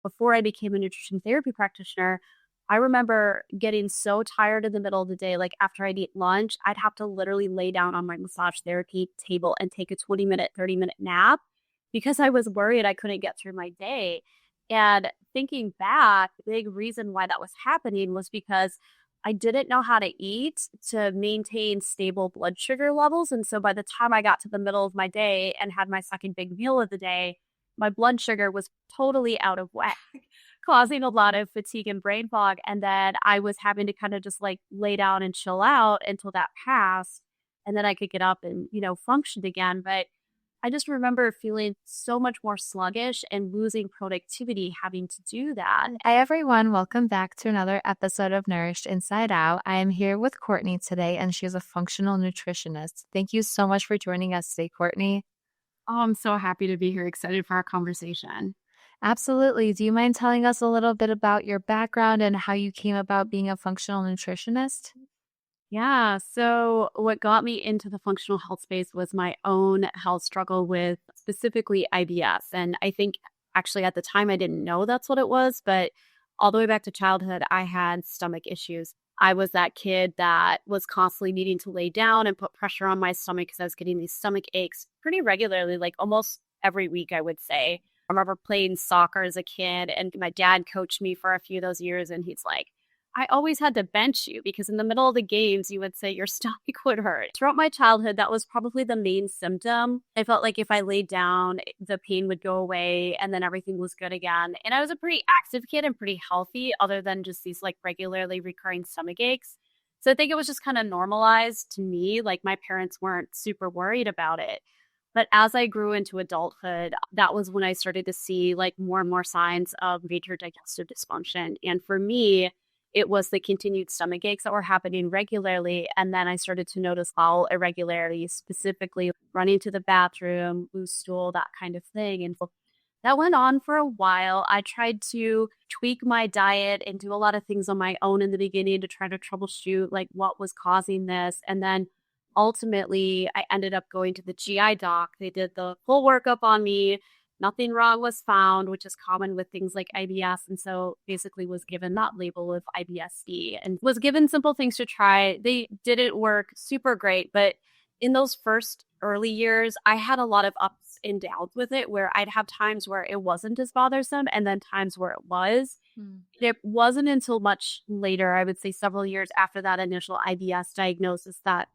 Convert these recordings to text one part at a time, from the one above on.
before I became a nutrition therapy practitioner, I remember getting so tired in the middle of the day. Like after I'd eat lunch, I'd have to literally lay down on my massage therapy table and take a 20-minute, 30-minute nap because I was worried I couldn't get through my day. And thinking back, the big reason why that was happening was because I didn't know how to eat to maintain stable blood sugar levels. And so by the time I got to the middle of my day and had my second big meal of the day, my blood sugar was totally out of whack, causing a lot of fatigue and brain fog. And then I was having to kind of just like lay down and chill out until that passed. And then I could get up and, function again. But I just remember feeling so much more sluggish and losing productivity having to do that. Hi, everyone. Welcome back to another episode of Nourished Inside Out. I am here with Courtney today, and she is a functional nutritionist. Thank you so much for joining us today, Courtney. Oh, I'm so happy to be here. Excited for our conversation. Absolutely. Do you mind telling us a little bit about your background and how you came about being a functional nutritionist? Yeah. So, what got me into the functional health space was my own health struggle with specifically IBS. And I think actually at the time I didn't know that's what it was, but all the way back to childhood, I had stomach issues. I was that kid that was constantly needing to lay down and put pressure on my stomach because I was getting these stomach aches pretty regularly, like almost every week, I would say. I remember playing soccer as a kid, and my dad coached me for a few of those years, and he's like, I always had to bench you because in the middle of the games, you would say your stomach would hurt. Throughout my childhood, that was probably the main symptom. I felt like if I laid down, the pain would go away and then everything was good again. And I was a pretty active kid and pretty healthy, other than just these like regularly recurring stomach aches. So I think it was just kind of normalized to me. Like my parents weren't super worried about it. But as I grew into adulthood, that was when I started to see like more and more signs of major digestive dysfunction. And for me, it was the continued stomach aches that were happening regularly. And then I started to notice bowel irregularities, specifically running to the bathroom, loose stool, that kind of thing. And that went on for a while. I tried to tweak my diet and do a lot of things on my own in the beginning to try to troubleshoot like what was causing this. And then ultimately, I ended up going to the GI doc. They did the full workup on me. Nothing wrong was found, which is common with things like IBS. And so basically was given that label of IBSD and was given simple things to try. They didn't work super great, but in those first early years, I had a lot of ups and downs with it where I'd have times where it wasn't as bothersome and then times where it was. It wasn't until much later, I would say several years after that initial IBS diagnosis, that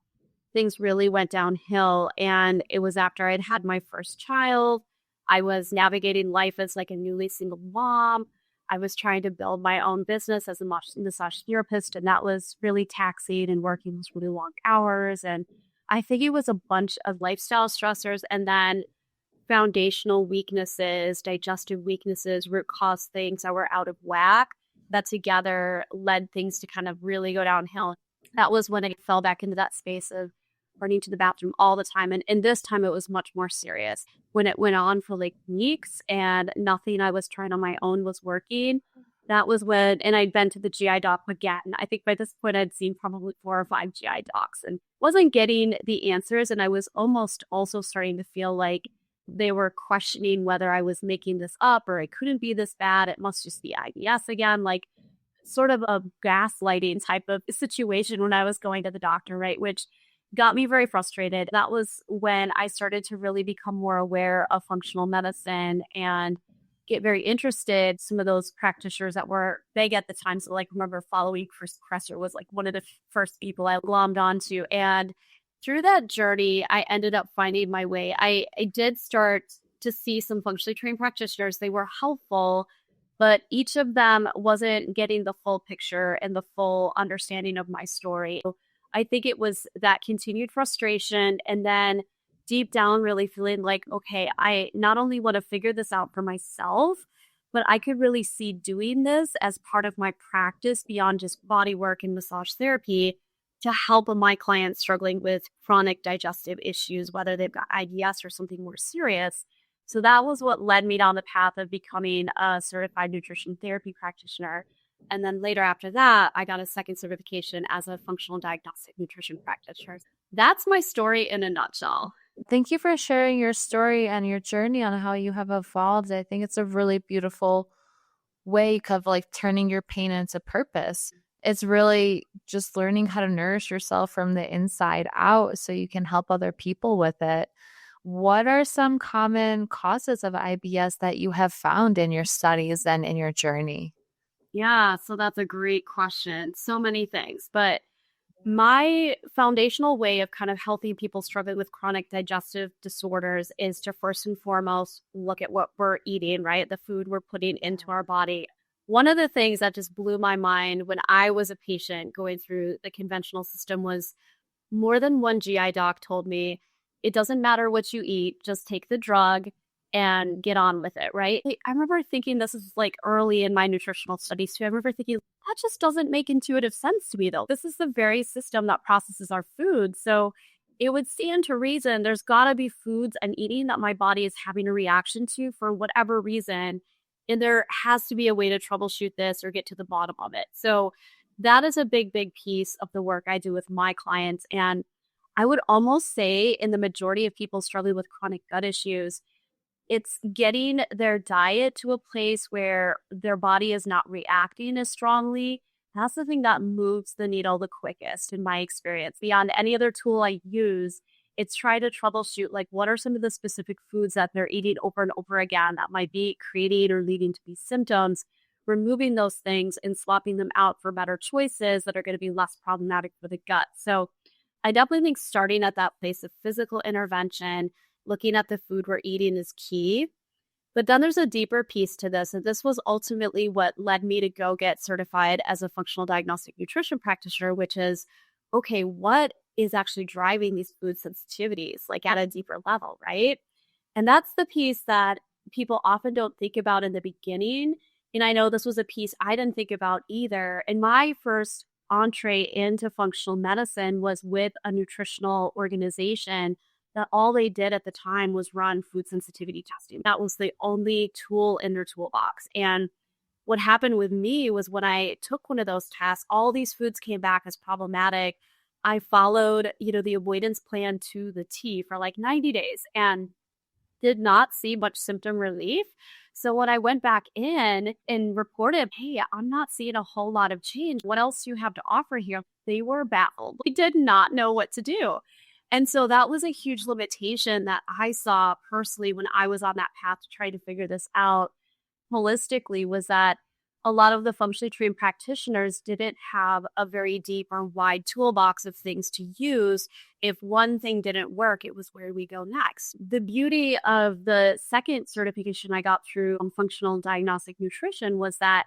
things really went downhill. And it was after I'd had my first child. I was navigating life as like a newly single mom. I was trying to build my own business as a massage therapist, and that was really taxing and working those really long hours. And I think it was a bunch of lifestyle stressors and then foundational weaknesses, digestive weaknesses, root cause things that were out of whack that together led things to kind of really go downhill. That was when I fell back into that space of running to the bathroom all the time. And this time it was much more serious. When it went on for like weeks and nothing I was trying on my own was working, that was when, and I'd been to the GI doc again. I think by this point I'd seen probably 4 or 5 GI docs and wasn't getting the answers. And I was almost also starting to feel like they were questioning whether I was making this up or it couldn't be this bad. It must just be IBS again. Like sort of a gaslighting type of situation when I was going to the doctor, right? Which got me very frustrated. That was when I started to really become more aware of functional medicine and get very interested. Some of those practitioners that were big at the time. So like remember following Chris Kresser was like one of the first people I glommed onto. And through that journey, I ended up finding my way. I did start to see some functionally trained practitioners. They were helpful, but each of them wasn't getting the full picture and the full understanding of my story. I think it was that continued frustration and then deep down really feeling like, okay, I not only want to figure this out for myself, but I could really see doing this as part of my practice beyond just body work and massage therapy to help my clients struggling with chronic digestive issues, whether they've got IBS or something more serious. So that was what led me down the path of becoming a certified nutrition therapy practitioner. And then later after that, I got a second certification as a functional diagnostic nutrition practitioner. That's my story in a nutshell. Thank you for sharing your story and your journey on how you have evolved. I think it's a really beautiful way of like turning your pain into purpose. It's really just learning how to nourish yourself from the inside out so you can help other people with it. What are some common causes of IBS that you have found in your studies and in your journey? Yeah, so that's a great question. So many things, but my foundational way of kind of helping people struggling with chronic digestive disorders is to first and foremost look at what we're eating, right? The food we're putting into our body. One of the things that just blew my mind when I was a patient going through the conventional system was more than one GI doc told me, it doesn't matter what you eat, just take the drug and get on with it, right? I remember thinking this is like early in my nutritional studies too. I remember thinking that just doesn't make intuitive sense to me though. This is the very system that processes our food. So it would stand to reason there's got to be foods and eating that my body is having a reaction to for whatever reason. And there has to be a way to troubleshoot this or get to the bottom of it. So that is a big, big piece of the work I do with my clients. And I would almost say in the majority of people struggling with chronic gut issues, it's getting their diet to a place where their body is not reacting as strongly. That's the thing that moves the needle the quickest in my experience. Beyond any other tool I use, it's try to troubleshoot like what are some of the specific foods that they're eating over and over again that might be creating or leading to these symptoms, removing those things and swapping them out for better choices that are going to be less problematic for the gut. So I definitely think starting at that place of physical intervention, looking at the food we're eating is key. But then there's a deeper piece to this. And this was ultimately what led me to go get certified as a functional diagnostic nutrition practitioner, which is, okay, what is actually driving these food sensitivities, like at a deeper level, right? And that's the piece that people often don't think about in the beginning. And I know this was a piece I didn't think about either. And my first entree into functional medicine was with a nutritional organization that all they did at the time was run food sensitivity testing. That was the only tool in their toolbox. And what happened with me was when I took one of those tests, all these foods came back as problematic. I followed, the avoidance plan to the T for like 90 days and did not see much symptom relief. So when I went back in and reported, hey, I'm not seeing a whole lot of change. What else do you have to offer here? They were baffled. They did not know what to do. And so that was a huge limitation that I saw personally when I was on that path to try to figure this out holistically was that a lot of the functionally trained practitioners didn't have a very deep or wide toolbox of things to use. If one thing didn't work, it was where we go next. The beauty of the second certification I got through functional diagnostic nutrition was that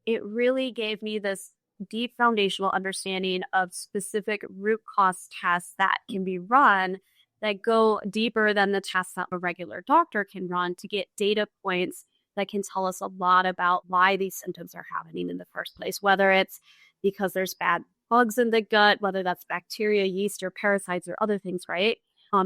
it really gave me this deep foundational understanding of specific root cause tests that can be run that go deeper than the tests that a regular doctor can run to get data points that can tell us a lot about why these symptoms are happening in the first place, whether it's because there's bad bugs in the gut, whether that's bacteria, yeast, or parasites, or other things, right?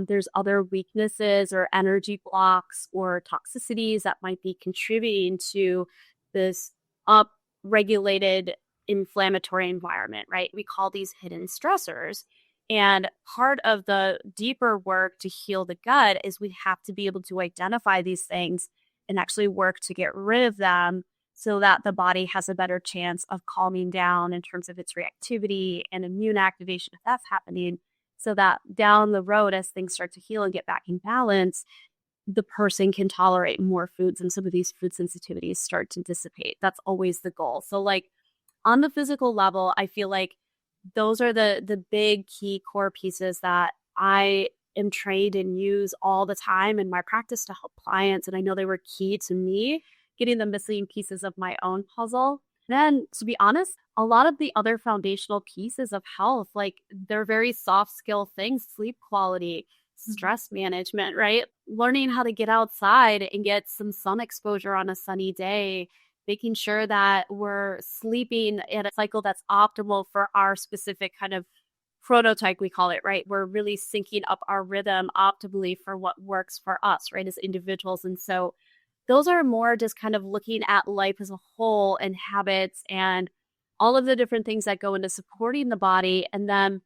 There's other weaknesses or energy blocks or toxicities that might be contributing to this up-regulated inflammatory environment, right? We call these hidden stressors. And part of the deeper work to heal the gut is we have to be able to identify these things and actually work to get rid of them so that the body has a better chance of calming down in terms of its reactivity and immune activation if that's happening, so that down the road as things start to heal and get back in balance, the person can tolerate more foods and some of these food sensitivities start to dissipate. That's always the goal. So like on the physical level, I feel like those are the big key core pieces that I am trained and use all the time in my practice to help clients. And I know they were key to me getting the missing pieces of my own puzzle. Then, to be honest, a lot of the other foundational pieces of health, like they're very soft skill things, sleep quality, stress management, right? Learning how to get outside and get some sun exposure on a sunny day, making sure that we're sleeping in a cycle that's optimal for our specific kind of chronotype, we call it, right? We're really syncing up our rhythm optimally for what works for us, right, as individuals. And so those are more just kind of looking at life as a whole and habits and all of the different things that go into supporting the body, and then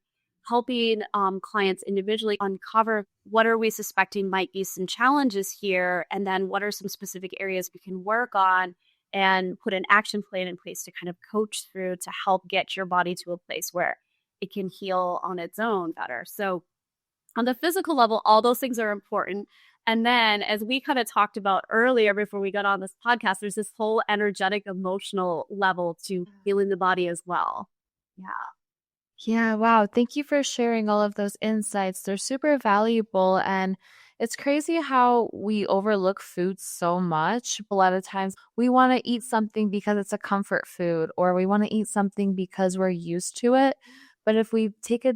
helping clients individually uncover what are we suspecting might be some challenges here, and then what are some specific areas we can work on, and put an action plan in place to kind of coach through to help get your body to a place where it can heal on its own better. So on the physical level, all those things are important. And then, as we kind of talked about earlier before we got on this podcast, there's this whole energetic, emotional level to healing the body as well. Yeah. Yeah, wow. Thank you for sharing all of those insights. They're super valuable. And it's crazy how we overlook food so much. A lot of times we want to eat something because it's a comfort food, or we want to eat something because we're used to it. But if we take a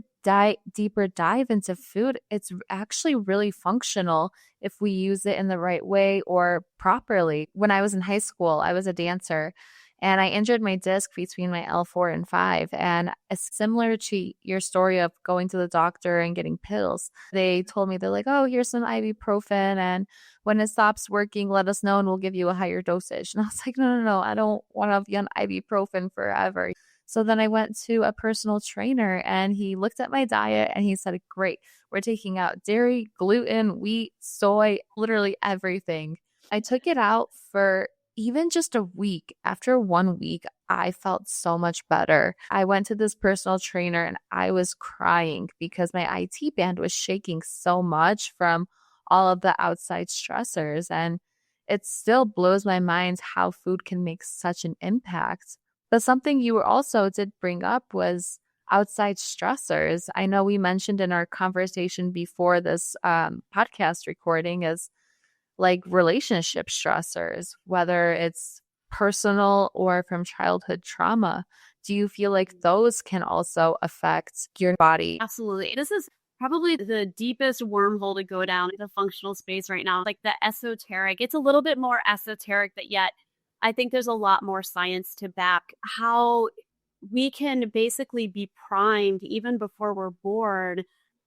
deeper dive into food, it's actually really functional if we use it in the right way or properly. When I was in high school, I was a dancer and I injured my disc between my L4 and 5. And it's similar to your story of going to the doctor and getting pills. They told me, they're like, oh, here's some ibuprofen. And when it stops working, let us know and we'll give you a higher dosage. And I was like, no, I don't want to be on ibuprofen forever. So then I went to a personal trainer and he looked at my diet and he said, great, we're taking out dairy, gluten, wheat, soy, literally everything. I took it out for even just a week. After 1 week, I felt so much better. I went to this personal trainer and I was crying because my IT band was shaking so much from all of the outside stressors. And it still blows my mind how food can make such an impact. But something you also did bring up was outside stressors. I know we mentioned in our conversation before this podcast recording is like relationship stressors, whether it's personal or from childhood trauma. Do you feel like those can also affect your body? Absolutely. This is probably the deepest wormhole to go down in the functional space right now. Like the esoteric, it's a little bit more esoteric, but yet I think there's a lot more science to back how we can basically be primed even before we're born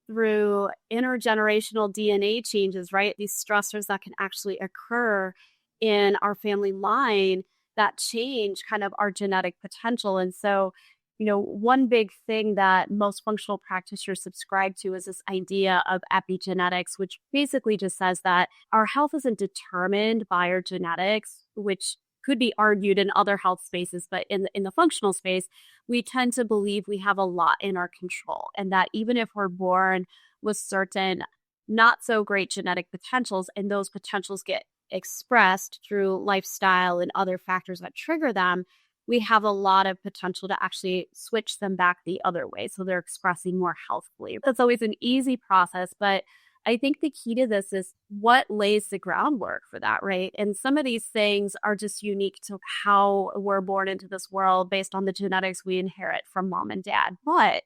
through intergenerational DNA changes, right? These stressors that can actually occur in our family line that change kind of our genetic potential. And so, one big thing that most functional practitioners subscribe to is this idea of epigenetics, which basically just says that our health isn't determined by our genetics, which could be argued in other health spaces, but in the functional space, we tend to believe we have a lot in our control, and that even if we're born with certain not so great genetic potentials, and those potentials get expressed through lifestyle and other factors that trigger them, we have a lot of potential to actually switch them back the other way. So they're expressing more healthfully. That's always an easy process, but I think the key to this is what lays the groundwork for that, right? And some of these things are just unique to how we're born into this world based on the genetics we inherit from mom and dad. But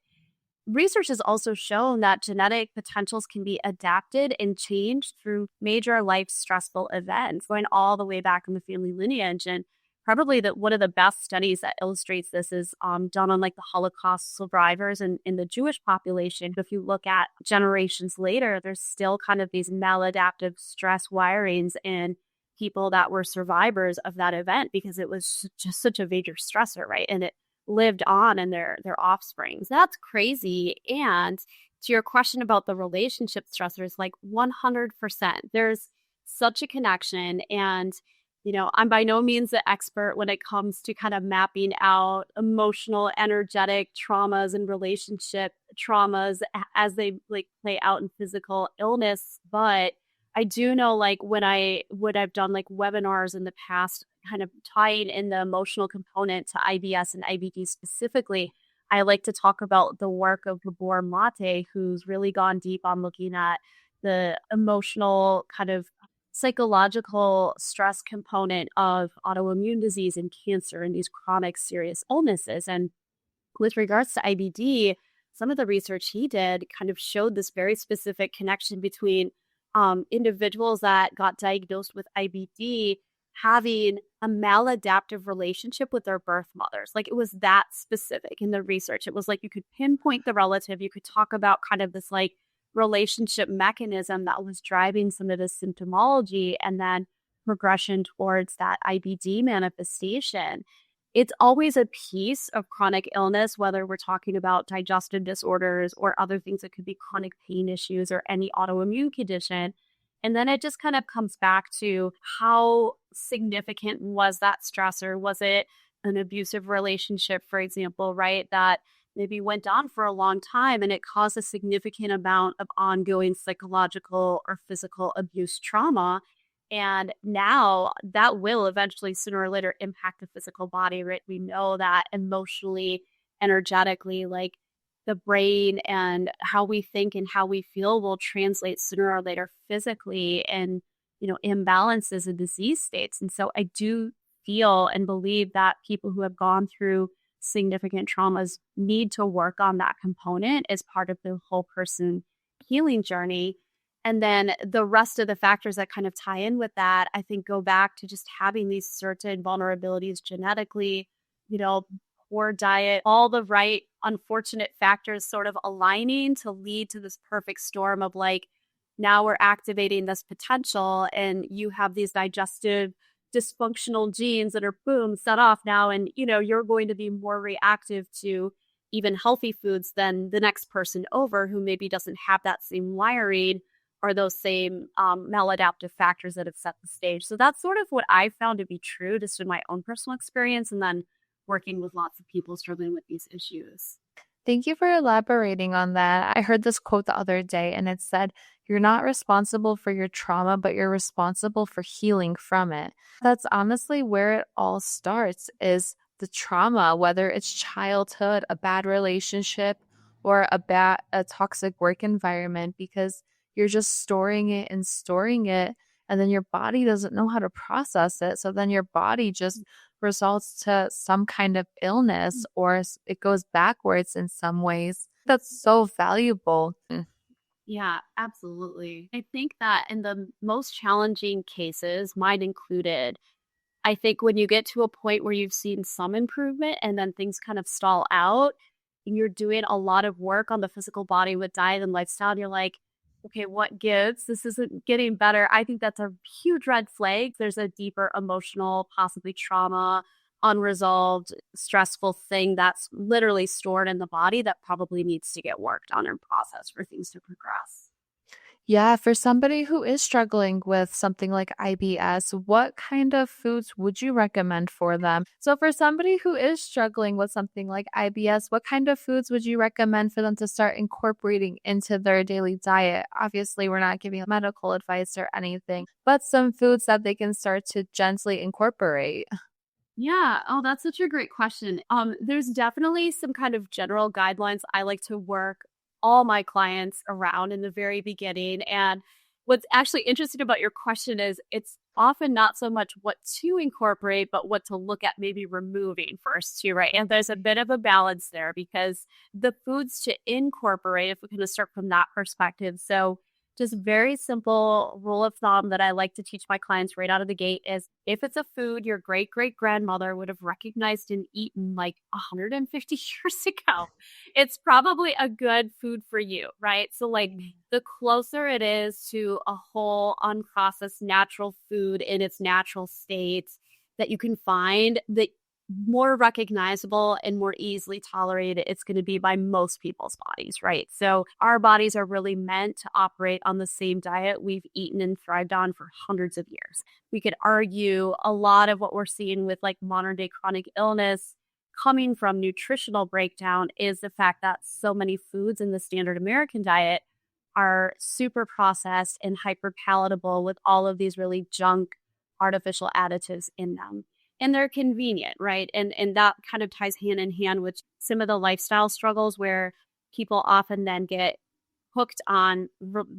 research has also shown that genetic potentials can be adapted and changed through major life stressful events, going all the way back in the family lineage. And probably one of the best studies that illustrates this is done on like the Holocaust survivors and in the Jewish population. If you look at generations later, there's still kind of these maladaptive stress wirings in people that were survivors of that event because it was just such a major stressor, right? And it lived on in their offsprings. That's crazy. And to your question about the relationship stressors, like 100%, there's such a connection. And I'm by no means an expert when it comes to kind of mapping out emotional, energetic traumas and relationship traumas as they like play out in physical illness. But I do know, like when I've done like webinars in the past, kind of tying in the emotional component to IBS and IBD specifically, I like to talk about the work of Gabor Mate, who's really gone deep on looking at the emotional kind of psychological stress component of autoimmune disease and cancer and these chronic serious illnesses. And with regards to IBD, some of the research he did kind of showed this very specific connection between individuals that got diagnosed with IBD having a maladaptive relationship with their birth mothers. Like it was that specific in the research. It was like you could pinpoint the relative, you could talk about kind of this like relationship mechanism that was driving some of the symptomology and then progression towards that IBD manifestation. It's always a piece of chronic illness, whether we're talking about digestive disorders or other things that could be chronic pain issues or any autoimmune condition. And then it just kind of comes back to how significant was that stressor? Was it an abusive relationship, for example, right? That maybe went on for a long time and it caused a significant amount of ongoing psychological or physical abuse trauma. And now that will eventually sooner or later impact the physical body, right? We know that emotionally, energetically, like the brain and how we think and how we feel will translate sooner or later physically and, imbalances and disease states. And so I do feel and believe that people who have gone through significant traumas need to work on that component as part of the whole person healing journey. And then the rest of the factors that kind of tie in with that, I think go back to just having these certain vulnerabilities genetically, you know, poor diet, all the right unfortunate factors sort of aligning to lead to this perfect storm of like, now we're activating this potential and you have these digestive dysfunctional genes that are boom set off now, and you're going to be more reactive to even healthy foods than the next person over who maybe doesn't have that same wiring or those same maladaptive factors that have set the stage. So that's sort of what I found to be true just in my own personal experience, and then working with lots of people struggling with these issues. Thank you for elaborating on that. I heard this quote the other day and it said, "You're not responsible for your trauma, but you're responsible for healing from it." That's honestly where it all starts, is the trauma, whether it's childhood, a bad relationship, or a toxic work environment, because you're just storing it and storing it, and then your body doesn't know how to process it. So then your body just results to some kind of illness, or it goes backwards in some ways. That's so valuable. Yeah, absolutely. I think that in the most challenging cases, mine included, I think when you get to a point where you've seen some improvement and then things kind of stall out, and you're doing a lot of work on the physical body with diet and lifestyle, and you're like, okay, what gives? This isn't getting better. I think that's a huge red flag. There's a deeper emotional, possibly trauma, unresolved, stressful thing that's literally stored in the body that probably needs to get worked on and processed for things to progress. Yeah, for somebody who is struggling with something like IBS, what kind of foods would you recommend for them? So, for somebody who is struggling with something like IBS, what kind of foods would you recommend for them to start incorporating into their daily diet? Obviously, we're not giving medical advice or anything, but some foods that they can start to gently incorporate. Yeah. Oh, that's such a great question. There's definitely some kind of general guidelines I like to work all my clients around in the very beginning. And what's actually interesting about your question is it's often not so much what to incorporate, but what to look at maybe removing first too, right? And there's a bit of a balance there because the foods to incorporate, if we're going to start from that perspective. So just very simple rule of thumb that I like to teach my clients right out of the gate is if it's a food your great great grandmother would have recognized and eaten like 150 years ago, it's probably a good food for you, right? So, like, the closer it is to a whole, unprocessed, natural food in its natural states that you can find, the more recognizable and more easily tolerated it's going to be by most people's bodies, right? So our bodies are really meant to operate on the same diet we've eaten and thrived on for hundreds of years. We could argue a lot of what we're seeing with like modern day chronic illness coming from nutritional breakdown is the fact that so many foods in the standard American diet are super processed and hyper palatable with all of these really junk artificial additives in them, and they're convenient, right? And that kind of ties hand in hand with some of the lifestyle struggles where people often then get hooked on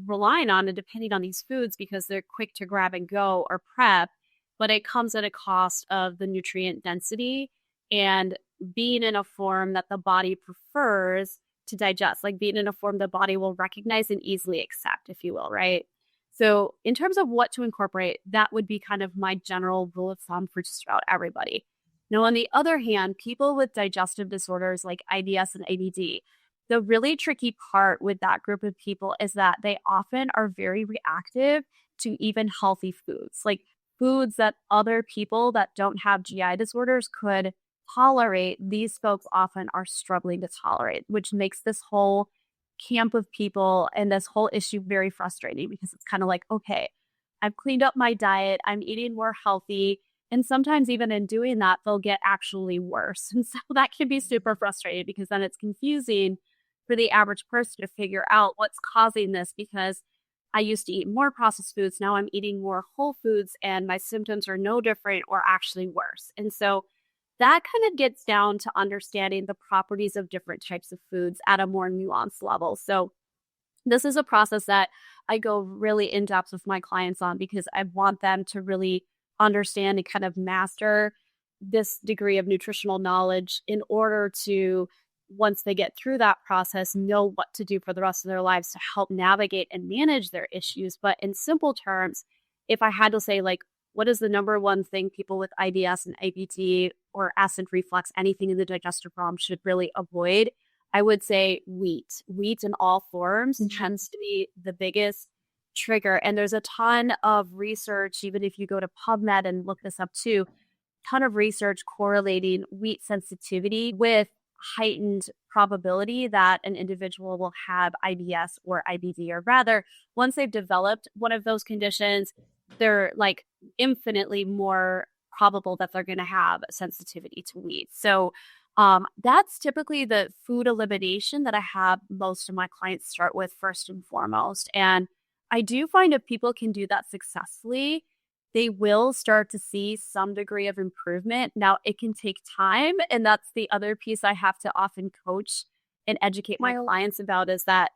relying on and depending on these foods because they're quick to grab and go or prep, but it comes at a cost of the nutrient density and being in a form that the body prefers to digest, like being in a form the body will recognize and easily accept, if you will, right? So, in terms of what to incorporate, that would be kind of my general rule of thumb for just about everybody. Now, on the other hand, people with digestive disorders like IBS and ABD, the really tricky part with that group of people is that they often are very reactive to even healthy foods, like foods that other people that don't have GI disorders could tolerate. These folks often are struggling to tolerate, which makes this whole camp of people and this whole issue very frustrating because it's kind of like, okay, I've cleaned up my diet, I'm eating more healthy. And sometimes even in doing that, they'll get actually worse. And so that can be super frustrating because then it's confusing for the average person to figure out what's causing this because I used to eat more processed foods. Now I'm eating more whole foods and my symptoms are no different or actually worse. And so that kind of gets down to understanding the properties of different types of foods at a more nuanced level. So this is a process that I go really in depth with my clients on because I want them to really understand and kind of master this degree of nutritional knowledge in order to, once they get through that process, know what to do for the rest of their lives to help navigate and manage their issues. But in simple terms, if I had to say, like, what is the number one thing people with IBS and IBD or acid reflux, anything in the digestive realm should really avoid? I would say wheat. Wheat in all forms tends to be the biggest trigger. And there's a ton of research, even if you go to PubMed and look this up too, ton of research correlating wheat sensitivity with heightened probability that an individual will have IBS or IBD, or rather, once they've developed one of those conditions, they're like infinitely more probable that they're going to have sensitivity to wheat. So that's typically the food elimination that I have most of my clients start with first and foremost. And I do find if people can do that successfully, they will start to see some degree of improvement. Now, it can take time. And that's the other piece I have to often coach and educate my clients about is that,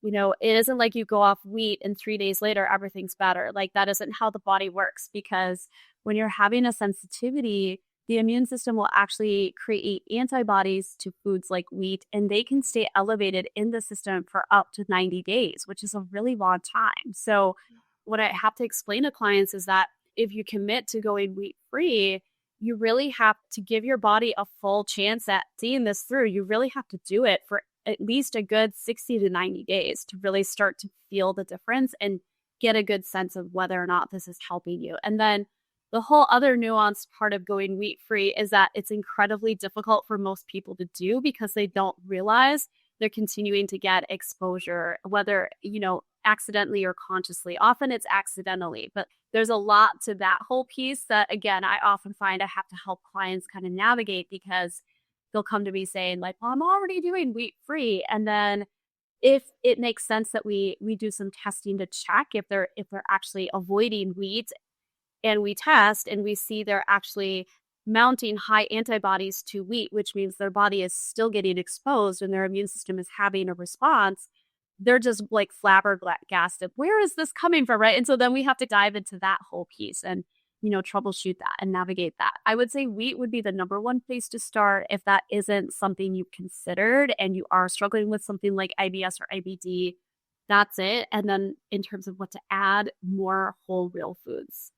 you know, it isn't like you go off wheat and 3 days later, everything's better. Like that isn't how the body works because when you're having a sensitivity, the immune system will actually create antibodies to foods like wheat, and they can stay elevated in the system for up to 90 days, which is a really long time. So what I have to explain to clients is that if you commit to going wheat free, you really have to give your body a full chance at seeing this through. You really have to do it for at least a good 60 to 90 days to really start to feel the difference and get a good sense of whether or not this is helping you. And then the whole other nuanced part of going wheat free is that it's incredibly difficult for most people to do because they don't realize they're continuing to get exposure, whether, you know, accidentally or consciously. Often it's accidentally, but there's a lot to that whole piece that, again, I often find I have to help clients kind of navigate because they'll come to me saying like, well, I'm already doing wheat free. And then if it makes sense that we do some testing to check if they're actually avoiding wheat, and we test and we see they're actually mounting high antibodies to wheat, which means their body is still getting exposed and their immune system is having a response, they're just like flabbergasted. Where is this coming from, right? And so then we have to dive into that whole piece and, you know, troubleshoot that and navigate that. I would say wheat would be the number one place to start if that isn't something you've considered and you are struggling with something like IBS or IBD. That's it. And then in terms of what to add, more whole real foods.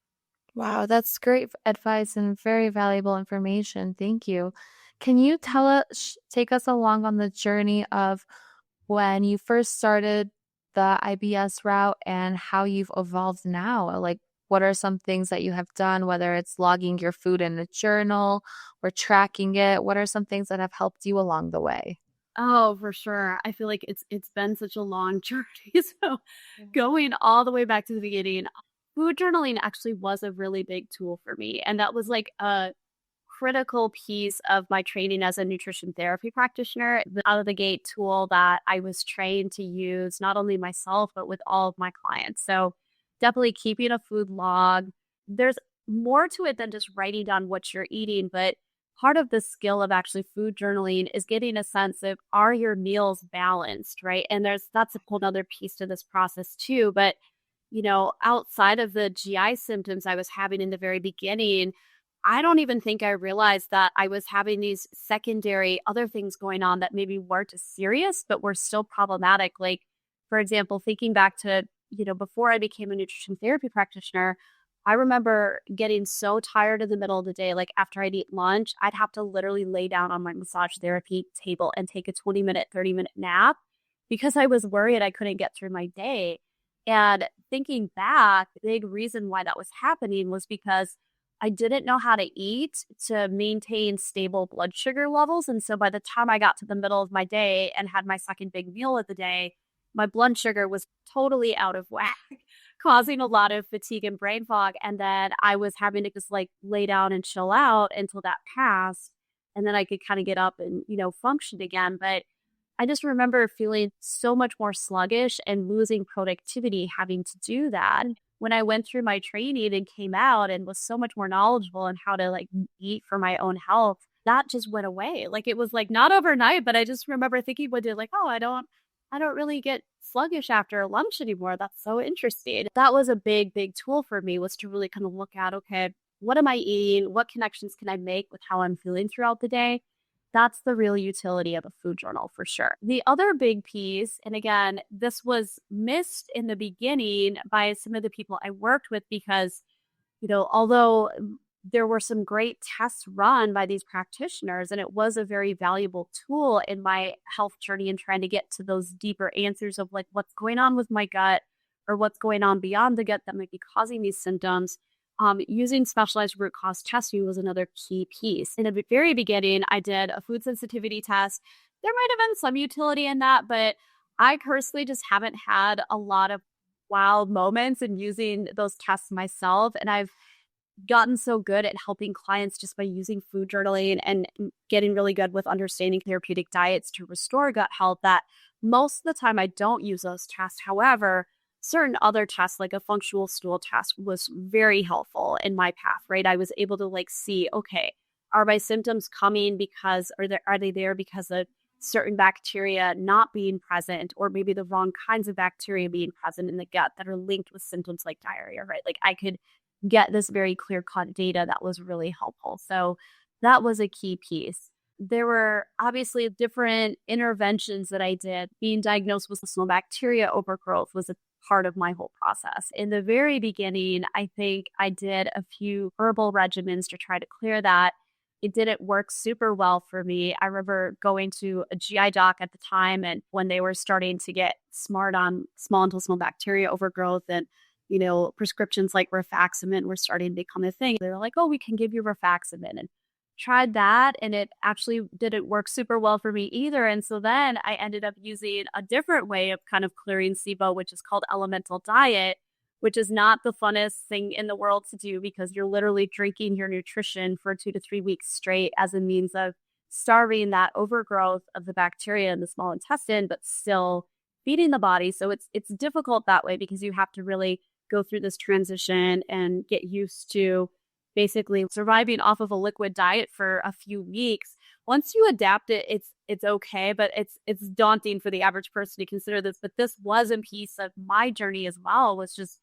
Wow, that's great advice and very valuable information. Thank you. Can you tell us, take us along on the journey of when you first started the IBS route and how you've evolved now? Like, what are some things that you have done, whether it's logging your food in a journal or tracking it? What are some things that have helped you along the way? Oh, for sure. I feel like it's been such a long journey. So going all the way back to the beginning, food journaling actually was a really big tool for me. And that was like a critical piece of my training as a nutrition therapy practitioner. The out of the gate tool that I was trained to use, not only myself, but with all of my clients. So definitely keeping a food log. There's more to it than just writing down what you're eating, but part of the skill of actually food journaling is getting a sense of, are your meals balanced, right? And that's a whole other piece to this process too. But you know, outside of the GI symptoms I was having in the very beginning, I don't even think I realized that I was having these secondary other things going on that maybe weren't as serious, but were still problematic. Like, for example, thinking back to, you know, before I became a nutrition therapy practitioner, I remember getting so tired in the middle of the day. Like after I'd eat lunch, I'd have to literally lay down on my massage therapy table and take a 20-minute, 30-minute nap because I was worried I couldn't get through my day. And thinking back, the big reason why that was happening was because I didn't know how to eat to maintain stable blood sugar levels. And so by the time I got to the middle of my day and had my second big meal of the day, my blood sugar was totally out of whack, causing a lot of fatigue and brain fog. And then I was having to just like lay down and chill out until that passed. And then I could kind of get up and, function again. But I just remember feeling so much more sluggish and losing productivity having to do that. When I went through my training and came out and was so much more knowledgeable on how to like eat for my own health, that just went away. Like it was like not overnight, but I just remember thinking one day like, oh, I don't really get sluggish after lunch anymore. That's so interesting. That was a big, big tool for me, was to really kind of look at, okay, what am I eating? What connections can I make with how I'm feeling throughout the day? That's the real utility of a food journal for sure. The other big piece, and again, this was missed in the beginning by some of the people I worked with because, although there were some great tests run by these practitioners, and it was a very valuable tool in my health journey and trying to get to those deeper answers of like what's going on with my gut or what's going on beyond the gut that might be causing these symptoms. Using specialized root cause testing was another key piece. In the very beginning, I did a food sensitivity test. There might have been some utility in that, but I personally just haven't had a lot of wow moments in using those tests myself. And I've gotten so good at helping clients just by using food journaling and getting really good with understanding therapeutic diets to restore gut health that most of the time I don't use those tests. However, certain other tests like a functional stool test was very helpful in my path, right? I was able to like see, okay, are my symptoms coming because, are they there because of certain bacteria not being present, or maybe the wrong kinds of bacteria being present in the gut that are linked with symptoms like diarrhea, right? Like I could get this very clear cut data that was really helpful. So that was a key piece. There were obviously different interventions that I did. Being diagnosed with small bacteria overgrowth was a part of my whole process. In the very beginning, I think I did a few herbal regimens to try to clear that. It didn't work super well for me. I remember going to a GI doc at the time, and when they were starting to get smart on small intestinal bacteria overgrowth and prescriptions like rifaximin were starting to become a thing. They were like, oh, we can give you rifaximin, and tried that. And it actually didn't work super well for me either. And so then I ended up using a different way of kind of clearing SIBO, which is called elemental diet, which is not the funnest thing in the world to do because you're literally drinking your nutrition for 2 to 3 weeks straight as a means of starving that overgrowth of the bacteria in the small intestine, but still feeding the body. So it's difficult that way because you have to really go through this transition and get used to basically surviving off of a liquid diet for a few weeks. Once you adapt it, it's okay, but it's daunting for the average person to consider this. But this was a piece of my journey as well, was just,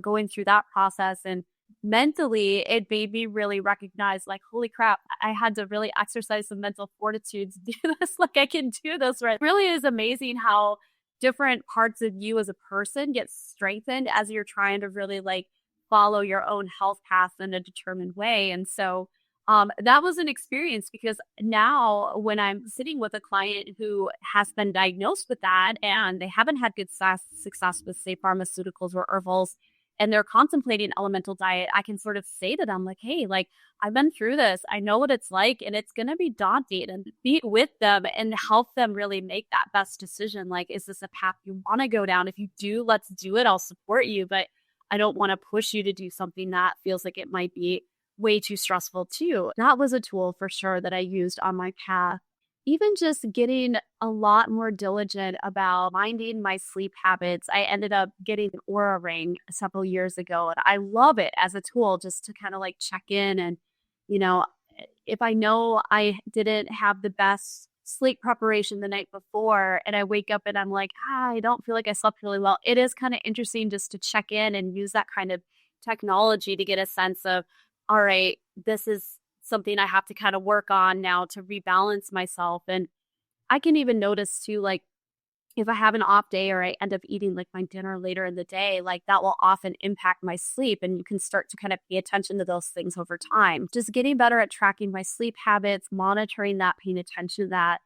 going through that process. And mentally, it made me really recognize like, holy crap, I had to really exercise some mental fortitude to do this. Like I can do this, right? It really is amazing how different parts of you as a person get strengthened as you're trying to really like follow your own health path in a determined way. And so that was an experience because now when I'm sitting with a client who has been diagnosed with that and they haven't had good success with, say, pharmaceuticals or herbals, and they're contemplating elemental diet, I can sort of say to them like, hey, like I've been through this. I know what it's like, and it's going to be daunting, and be with them and help them really make that best decision. Like, is this a path you want to go down? If you do, let's do it. I'll support you, but I don't want to push you to do something that feels like it might be way too stressful too. That was a tool for sure that I used on my path. Even just getting a lot more diligent about minding my sleep habits. I ended up getting an Aura ring several years ago, and I love it as a tool just to kind of like check in. And, if I know I didn't have the best sleep preparation the night before and I wake up and I'm like, I don't feel like I slept really well, it is kind of interesting just to check in and use that kind of technology to get a sense of, all right, this is something I have to kind of work on now to rebalance myself. And I can even notice too, like if I have an off day or I end up eating like my dinner later in the day, like that will often impact my sleep. And you can start to kind of pay attention to those things over time. Just getting better at tracking my sleep habits, monitoring that, paying attention to that.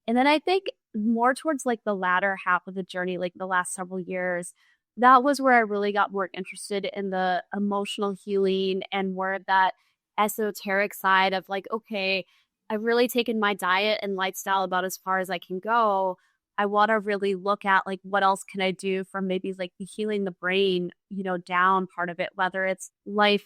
And then I think more towards like the latter half of the journey, like the last several years, that was where I really got more interested in the emotional healing and more of that esoteric side of like, okay, I've really taken my diet and lifestyle about as far as I can go. I want to really look at like what else can I do from maybe like the healing the brain, down part of it, whether it's life,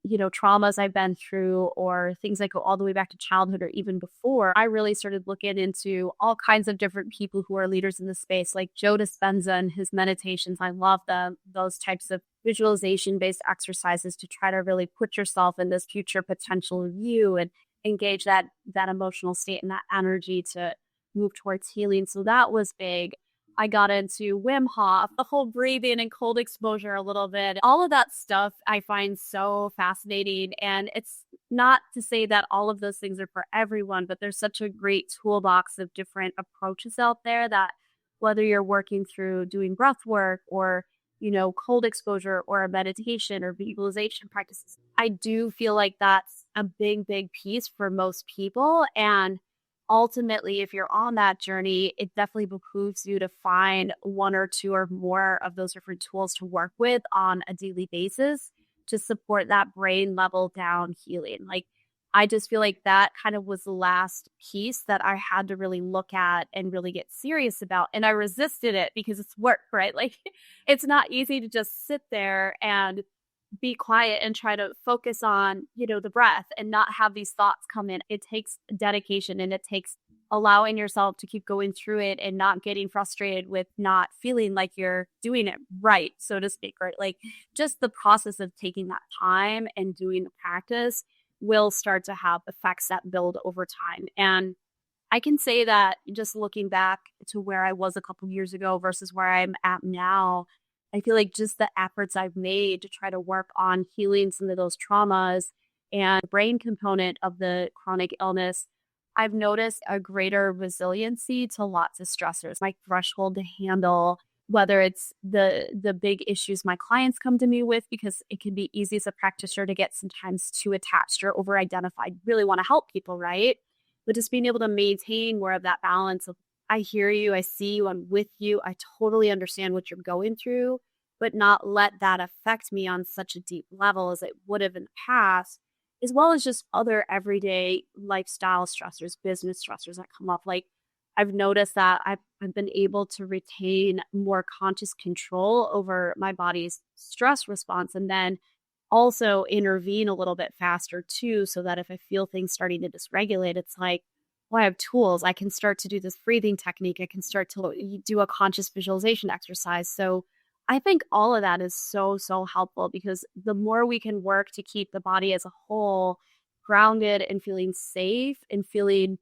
traumas I've been through or things that go all the way back to childhood or even before. I really started looking into all kinds of different people who are leaders in the space, like Joe Dispenza and his meditations. I love them, those types of visualization based exercises to try to really put yourself in this future potential view and engage that emotional state and that energy to move towards healing. So that was big. I got into Wim Hof, the whole breathing and cold exposure a little bit. All of that stuff I find so fascinating. And it's not to say that all of those things are for everyone, but there's such a great toolbox of different approaches out there that whether you're working through doing breath work or cold exposure or a meditation or visualization practices, I do feel like that's a big, big piece for most people. And ultimately, if you're on that journey, it definitely behooves you to find one or two or more of those different tools to work with on a daily basis to support that brain level down healing. Like, I just feel like that kind of was the last piece that I had to really look at and really get serious about. And I resisted it because it's work, right? Like, it's not easy to just sit there and be quiet and try to focus on, the breath and not have these thoughts come in. It takes dedication and it takes allowing yourself to keep going through it and not getting frustrated with not feeling like you're doing it right, so to speak, right? Like just the process of taking that time and doing the practice will start to have effects that build over time. And I can say that just looking back to where I was a couple years ago versus where I'm at now, I feel like just the efforts I've made to try to work on healing some of those traumas and the brain component of the chronic illness, I've noticed a greater resiliency to lots of stressors. My threshold to handle whether it's the big issues my clients come to me with, because it can be easy as a practitioner to get sometimes too attached or over identified, really want to help people, right? But just being able to maintain more of that balance of I hear you, I see you, I'm with you, I totally understand what you're going through, but not let that affect me on such a deep level as it would have in the past, as well as just other everyday lifestyle stressors, business stressors that come up. Like I've noticed that I've been able to retain more conscious control over my body's stress response and then also intervene a little bit faster too, so that if I feel things starting to dysregulate, it's like, well, I have tools. I can start to do this breathing technique. I can start to do a conscious visualization exercise. So I think all of that is so, so helpful because the more we can work to keep the body as a whole grounded and feeling safe and feeling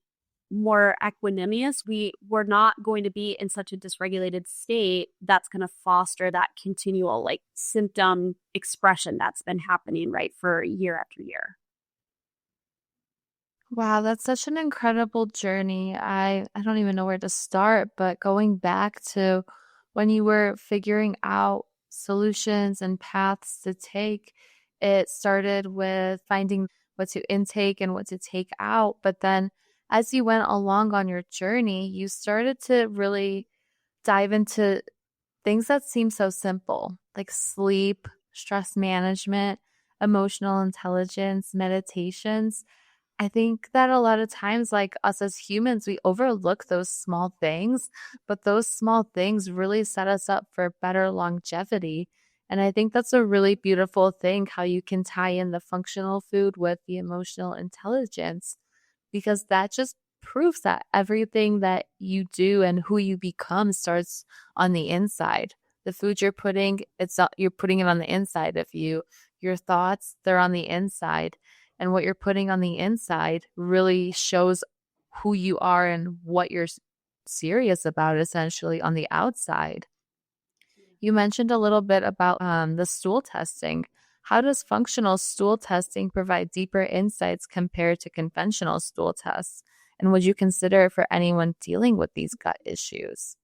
more equanimous, we're not going to be in such a dysregulated state that's going to foster that continual like symptom expression that's been happening right for year after year. Wow, that's such an incredible journey. I don't even know where to start, but going back to when you were figuring out solutions and paths to take, it started with finding what to intake and what to take out. But then as you went along on your journey, you started to really dive into things that seem so simple, like sleep, stress management, emotional intelligence, meditations. I think that a lot of times, like us as humans, we overlook those small things, but those small things really set us up for better longevity. And I think that's a really beautiful thing how you can tie in the functional food with the emotional intelligence, because that just proves that everything that you do and who you become starts on the inside. The food you're putting, you're putting it on the inside of you. Your thoughts, they're on the inside. And what you're putting on the inside really shows who you are and what you're serious about essentially on the outside. You mentioned a little bit about the stool testing. How does functional stool testing provide deeper insights compared to conventional stool tests? And would you consider it for anyone dealing with these gut issues?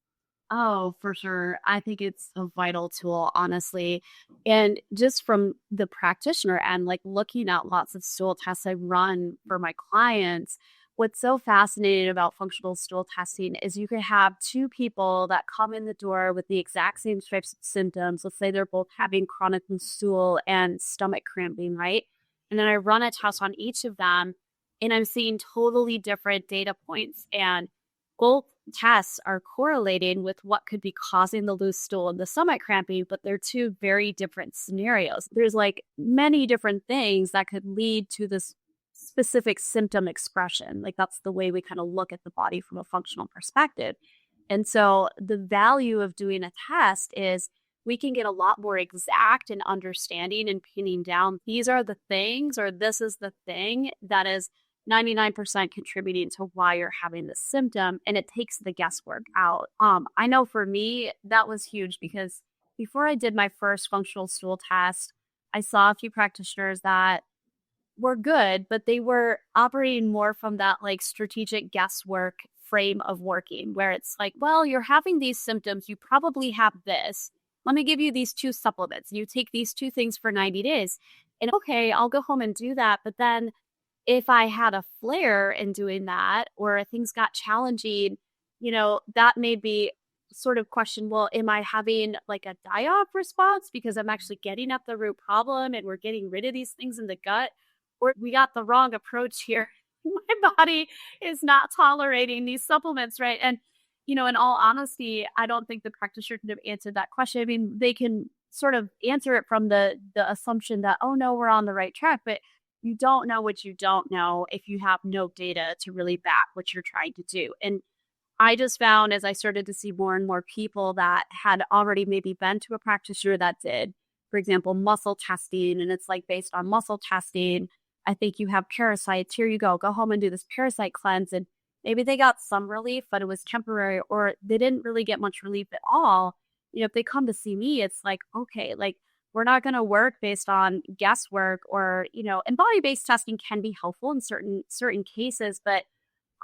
Oh, for sure. I think it's a vital tool, honestly. And just from the practitioner and like looking at lots of stool tests I run for my clients, what's so fascinating about functional stool testing is you could have two people that come in the door with the exact same types of symptoms. Let's say they're both having chronic stool and stomach cramping, right? And then I run a test on each of them, and I'm seeing totally different data points. And both tests are correlating with what could be causing the loose stool and the stomach cramping, but they're two very different scenarios. There's like many different things that could lead to this specific symptom expression. Like that's the way we kind of look at the body from a functional perspective. And so the value of doing a test is we can get a lot more exact in understanding and pinning down these are the things, or this is the thing that is 99% contributing to why you're having this symptom. And it takes the guesswork out. I know for me, that was huge because before I did my first functional stool test, I saw a few practitioners that were good, but they were operating more from that like strategic guesswork frame of working, where it's like, well, you're having these symptoms, you probably have this. Let me give you these two supplements. You take these two things for 90 days. And okay, I'll go home and do that. But then if I had a flare in doing that, or things got challenging, that made me sort of question, well, am I having like a die-off response because I'm actually getting at the root problem and we're getting rid of these things in the gut? Or we got the wrong approach here. My body is not tolerating these supplements, right? And, in all honesty, I don't think the practitioner could have answered that question. I mean, they can sort of answer it from the assumption that, oh no, we're on the right track, but you don't know what you don't know if you have no data to really back what you're trying to do. And I just found as I started to see more and more people that had already maybe been to a practitioner that did, for example, muscle testing, and it's like based on muscle testing, I think you have parasites. Here you go home and do this parasite cleanse. And maybe they got some relief, but it was temporary, or they didn't really get much relief at all. If they come to see me, it's like, okay, like we're not going to work based on guesswork or, and body-based testing can be helpful in certain cases, but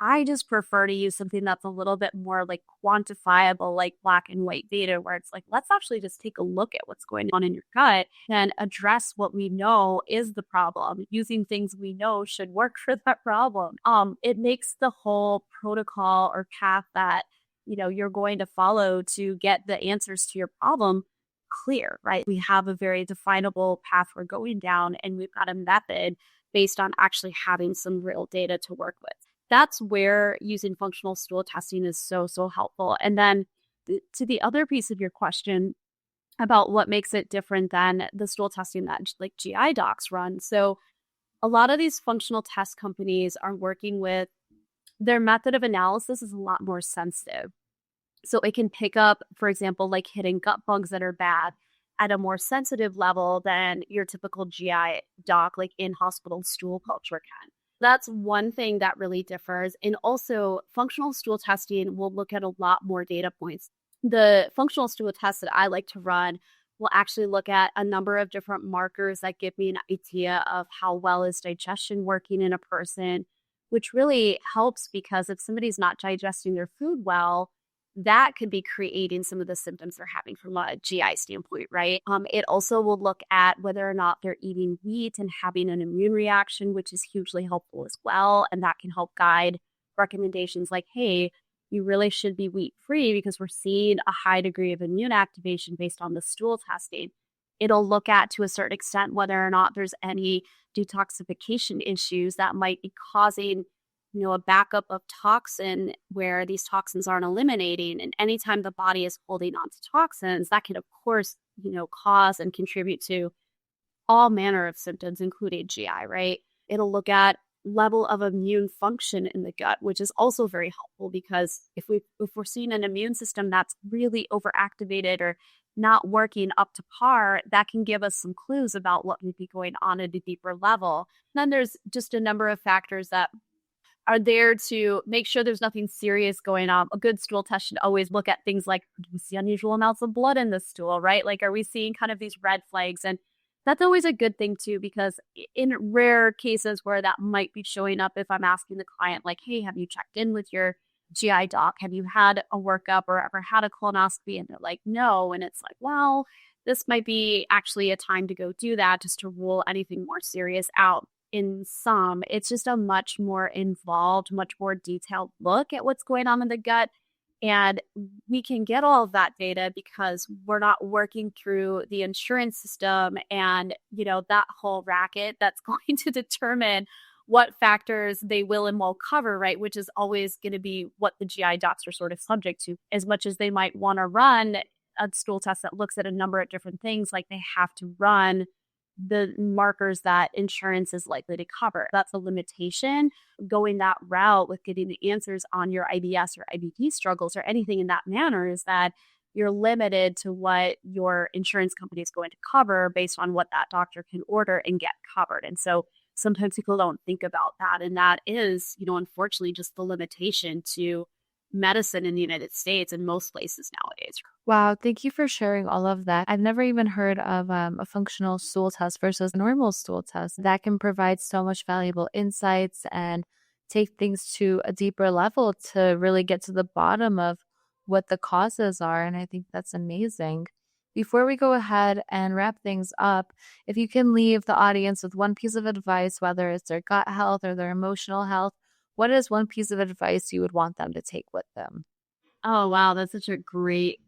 I just prefer to use something that's a little bit more like quantifiable, like black and white data, where it's like, let's actually just take a look at what's going on in your gut and address what we know is the problem using things we know should work for that problem. It makes the whole protocol or path that, you're going to follow to get the answers to your problem clear, right? We have a very definable path we're going down, and we've got a method based on actually having some real data to work with. That's where using functional stool testing is so, so helpful. And then to the other piece of your question about what makes it different than the stool testing that like GI docs run. So a lot of these functional test companies are working with their method of analysis is a lot more sensitive. So it can pick up, for example, like hidden gut bugs that are bad at a more sensitive level than your typical GI doc, like in hospital stool culture can. That's one thing that really differs. And also, functional stool testing will look at a lot more data points. The functional stool test that I like to run will actually look at a number of different markers that give me an idea of how well is digestion working in a person, which really helps because if somebody's not digesting their food well, that could be creating some of the symptoms they're having from a GI standpoint, right? It also will look at whether or not they're eating wheat and having an immune reaction, which is hugely helpful as well. And that can help guide recommendations like, hey, you really should be wheat free because we're seeing a high degree of immune activation based on the stool testing. It'll look at, to a certain extent, whether or not there's any detoxification issues that might be causing a backup of toxin where these toxins aren't eliminating. And anytime the body is holding on to toxins, that can, of course, cause and contribute to all manner of symptoms, including GI, right? It'll look at level of immune function in the gut, which is also very helpful because if we're seeing an immune system that's really overactivated or not working up to par, that can give us some clues about what may be going on at a deeper level. And then there's just a number of factors that are there to make sure there's nothing serious going on. A good stool test should always look at things like, do we see unusual amounts of blood in the stool, right? Like, are we seeing kind of these red flags? And that's always a good thing too, because in rare cases where that might be showing up, if I'm asking the client, like, hey, have you checked in with your GI doc? Have you had a workup or ever had a colonoscopy? And they're like, no. And it's like, well, this might be actually a time to go do that just to rule anything more serious out. in some. It's just a much more involved, much more detailed look at what's going on in the gut. And we can get all of that data because we're not working through the insurance system and, that whole racket that's going to determine what factors they will and won't cover, right? Which is always going to be what the GI docs are sort of subject to. As much as they might want to run a stool test that looks at a number of different things, like they have to run the markers that insurance is likely to cover. That's a limitation. Going that route with getting the answers on your IBS or IBD struggles or anything in that manner is that you're limited to what your insurance company is going to cover based on what that doctor can order and get covered. And so sometimes people don't think about that. And that is, unfortunately, just the limitation to medicine in the United States and most places nowadays. Wow, thank you for sharing all of that. I've never even heard of a functional stool test versus a normal stool test. That can provide so much valuable insights and take things to a deeper level to really get to the bottom of what the causes are. And I think that's amazing. Before we go ahead and wrap things up, if you can leave the audience with one piece of advice, whether it's their gut health or their emotional health, what is one piece of advice you would want them to take with them? Oh, wow. That's such a great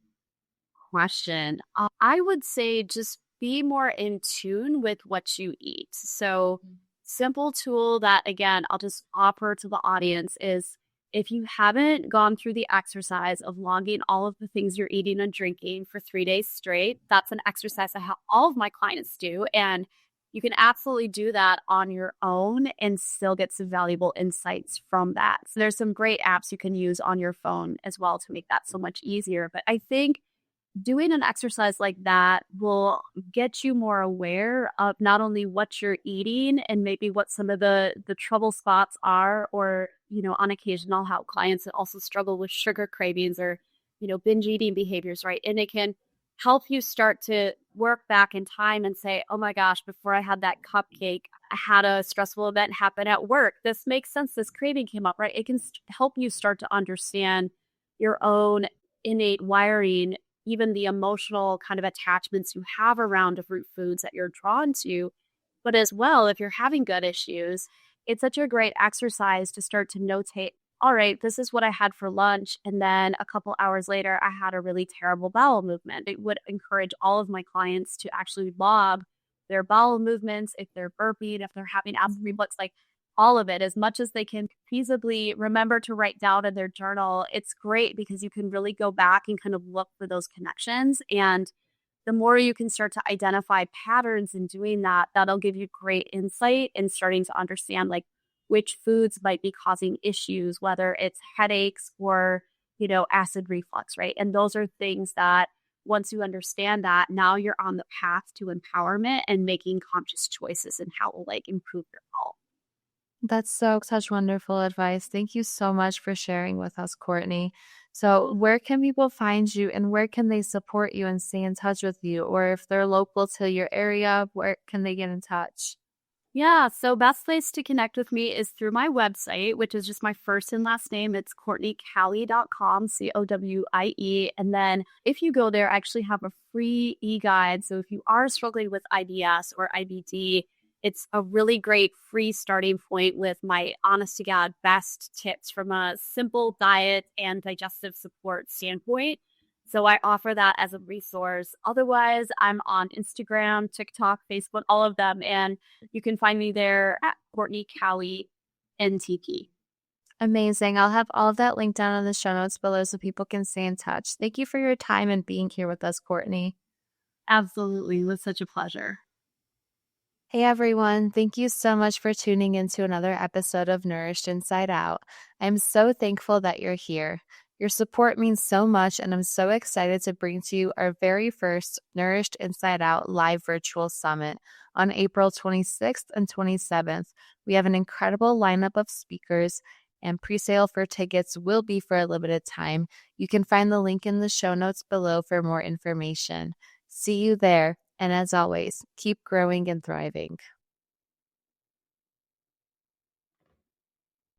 question. I would say just be more in tune with what you eat. So, simple tool that, again, I'll just offer to the audience is if you haven't gone through the exercise of logging all of the things you're eating and drinking for 3 days straight, that's an exercise I have all of my clients do. And you can absolutely do that on your own and still get some valuable insights from that. So there's some great apps you can use on your phone as well to make that so much easier. But I think doing an exercise like that will get you more aware of not only what you're eating and maybe what some of the trouble spots are, or on occasion I'll have clients that also struggle with sugar cravings or binge eating behaviors, right? And it can help you start to work back in time and say, oh my gosh, before I had that cupcake, I had a stressful event happen at work. This makes sense. This craving came up, right? It can help you start to understand your own innate wiring, even the emotional kind of attachments you have around different foods that you're drawn to. But as well, if you're having gut issues, it's such a great exercise to start to notate, all right, this is what I had for lunch. And then a couple hours later, I had a really terrible bowel movement. It would encourage all of my clients to actually log their bowel movements, if they're burping, if they're having acid reflux, like all of it, as much as they can feasibly remember to write down in their journal. It's great because you can really go back and kind of look for those connections. And the more you can start to identify patterns in doing that, that'll give you great insight in starting to understand like which foods might be causing issues, whether it's headaches or, acid reflux, right? And those are things that once you understand that, now you're on the path to empowerment and making conscious choices in how to improve your health. That's such wonderful advice. Thank you so much for sharing with us, Courtney. So, where can people find you and where can they support you and stay in touch with you? Or if they're local to your area, where can they get in touch? Yeah, so best place to connect with me is through my website, which is just my first and last name. It's CourtneyCowie.com, COWIE. And then if you go there, I actually have a free e-guide. So if you are struggling with IBS or IBD, it's a really great free starting point with my honest to God best tips from a simple diet and digestive support standpoint. So I offer that as a resource. Otherwise, I'm on Instagram, TikTok, Facebook, all of them. And you can find me there at Courtney Cowie NTP. Amazing. I'll have all of that linked down in the show notes below so people can stay in touch. Thank you for your time and being here with us, Courtney. Absolutely. It was such a pleasure. Hey everyone, thank you so much for tuning into another episode of Nourished Inside Out. I'm so thankful that you're here. Your support means so much, and I'm so excited to bring to you our very first Nourished Inside Out live virtual summit on April 26th and 27th. We have an incredible lineup of speakers, and pre-sale for tickets will be for a limited time. You can find the link in the show notes below for more information. See you there. And as always, keep growing and thriving.